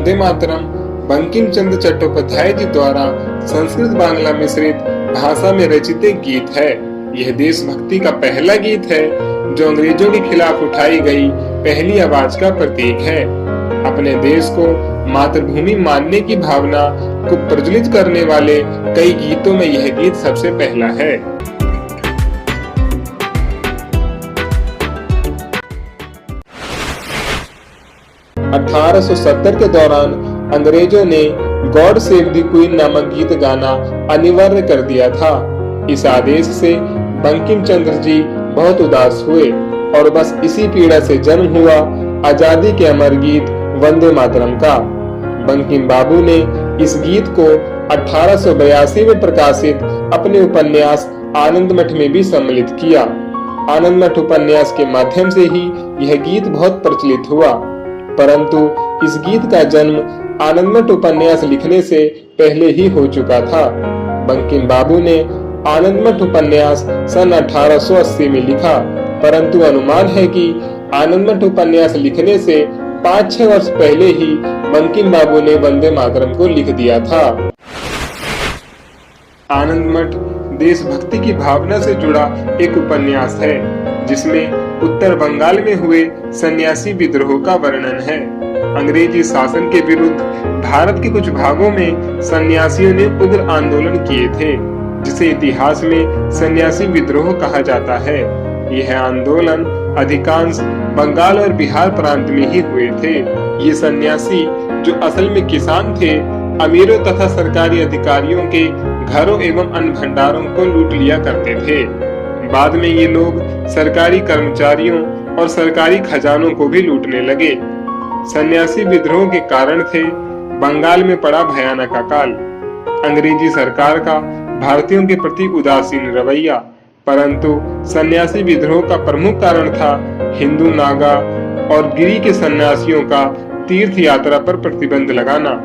वंदे मातरम बंकिम चंद्र चट्टोपाध्याय जी द्वारा संस्कृत बांग्ला मिश्रित भाषा में रचित एक गीत है। यह देशभक्ति का पहला गीत है जो अंग्रेजों के खिलाफ उठाई गई पहली आवाज का प्रतीक है। अपने देश को मातृभूमि मानने की भावना को प्रज्वलित करने वाले कई गीतों में यह गीत सबसे पहला है। 1870 के दौरान अंग्रेजों ने गॉड सेव द क्वीन नामक गीत गाना अनिवार्य कर दिया था। इस आदेश से बंकिम चंद्र जी बहुत उदास हुए और बस इसी पीड़ा से जन्म हुआ आजादी के अमर गीत वंदे मातरम का। बंकिम बाबू ने इस गीत को 1882 में प्रकाशित अपने उपन्यास आनंद मठ में भी सम्मिलित किया। आनंद मठ उपन्यास के माध्यम से ही यह गीत बहुत प्रचलित हुआ, परंतु इस गीत का जन्म आनंद मठ उपन्यास लिखने से पहले ही हो चुका था। बंकिम बाबू ने आनंद मठ उपन्यास सन 1880 में लिखा, परंतु अनुमान है कि आनंद मठ उपन्यास लिखने से 5-6 वर्ष पहले ही बंकिम बाबू ने वंदे मातरम को लिख दिया था। आनंद मठ देशभक्ति की भावना से जुड़ा एक उपन्यास है, जिसमें उत्तर बंगाल में हुए सन्यासी विद्रोह का वर्णन है। अंग्रेजी शासन के विरुद्ध भारत के कुछ भागों में सन्यासियों ने उग्र आंदोलन किए थे, जिसे इतिहास में सन्यासी विद्रोह कहा जाता है। यह आंदोलन अधिकांश बंगाल और बिहार प्रांत में ही हुए थे। ये सन्यासी, जो असल में किसान थे, अमीरों तथा सरकारी अधिकारियों के घरों एवं अन्न भंडारों को लूट लिया करते थे। बाद में ये लोग सरकारी कर्मचारियों और सरकारी खजानों को भी लूटने लगे। सन्यासी विद्रोह के कारण थे बंगाल में पड़ा भयानक अकाल, अंग्रेजी सरकार का भारतीयों के प्रति उदासीन रवैया, परंतु सन्यासी विद्रोह का प्रमुख कारण था हिंदू, नागा और गिरी के सन्यासियों का तीर्थ यात्रा पर प्रतिबंध लगाना।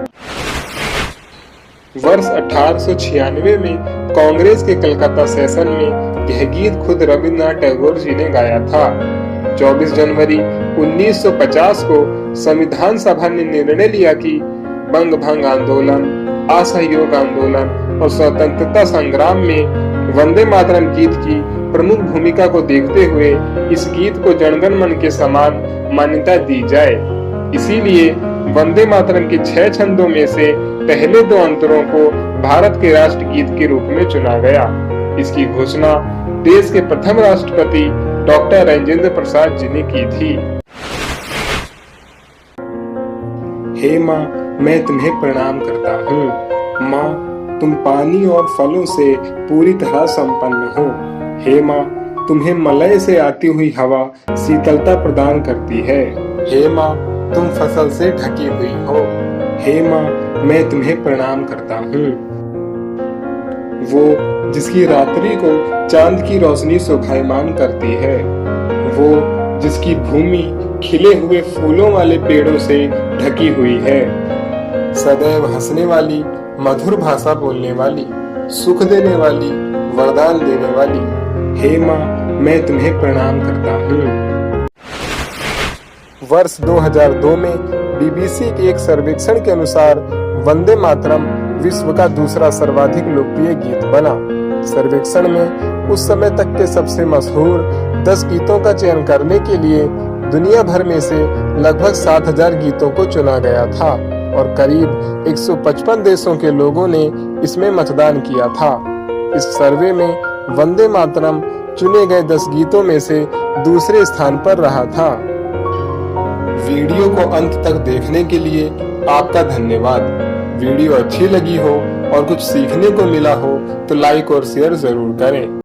वर्ष 1896 में कांग्रेस के कलकत्ता सेशन में यह गीत खुद रविन्द्रनाथ टैगोर जी ने गाया था। 24 जनवरी 1950 को संविधान सभा ने निर्णय लिया कि बंग भंग आंदोलन, असहयोग आंदोलन और स्वतंत्रता संग्राम में वंदे मातरम गीत की प्रमुख भूमिका को देखते हुए इस गीत को जनगण मन के समान मान्यता दी जाए। इसीलिए वंदे मातरम के 6 छंदों में से पहले 2 अंतरों को भारत के राष्ट्र गीत के रूप में चुना गया। इसकी घोषणा देश के प्रथम राष्ट्रपति डॉक्टर राजेंद्र प्रसाद जी ने की थी। हे माँ, मैं तुम्हें प्रणाम करता हूँ। माँ, तुम पानी और फलों से पूरी तरह संपन्न हो। हे माँ, तुम्हें मलय से आती हुई हवा शीतलता प्रदान करती है। हे माँ, तुम फसल से ढकी हुई हो। हे माँ, मैं तुम्हें प्रणाम करता हूँ। वो जिसकी रात्रि को चांद की रोशनी शोभायमान करती है, वो जिसकी भूमि खिले हुए फूलों वाले पेड़ों से ढकी हुई है, सदैव हंसने वाली, मधुर भाषा बोलने वाली, सुख देने वाली, वरदान देने वाली। हे माँ, मैं तुम्हें प्रणाम करता हूँ। वर्ष 2002 में बीबीसी के एक सर्वेक्षण के अनुसार वंदे मातरम विश्व का दूसरा सर्वाधिक लोकप्रिय गीत बना। सर्वेक्षण में उस समय तक के सबसे मशहूर 10 गीतों का चयन करने के लिए दुनिया भर में से लगभग 7000 गीतों को चुना गया था और करीब 155 देशों के लोगों ने इसमें मतदान किया था। इस सर्वे में वंदे मातरम चुने गए 10 गीतों में से दूसरे स्थान पर रहा था। वीडियो को अंत तक देखने के लिए आपका धन्यवाद। वीडियो अच्छी लगी हो और कुछ सीखने को मिला हो तो लाइक और शेयर जरूर करें।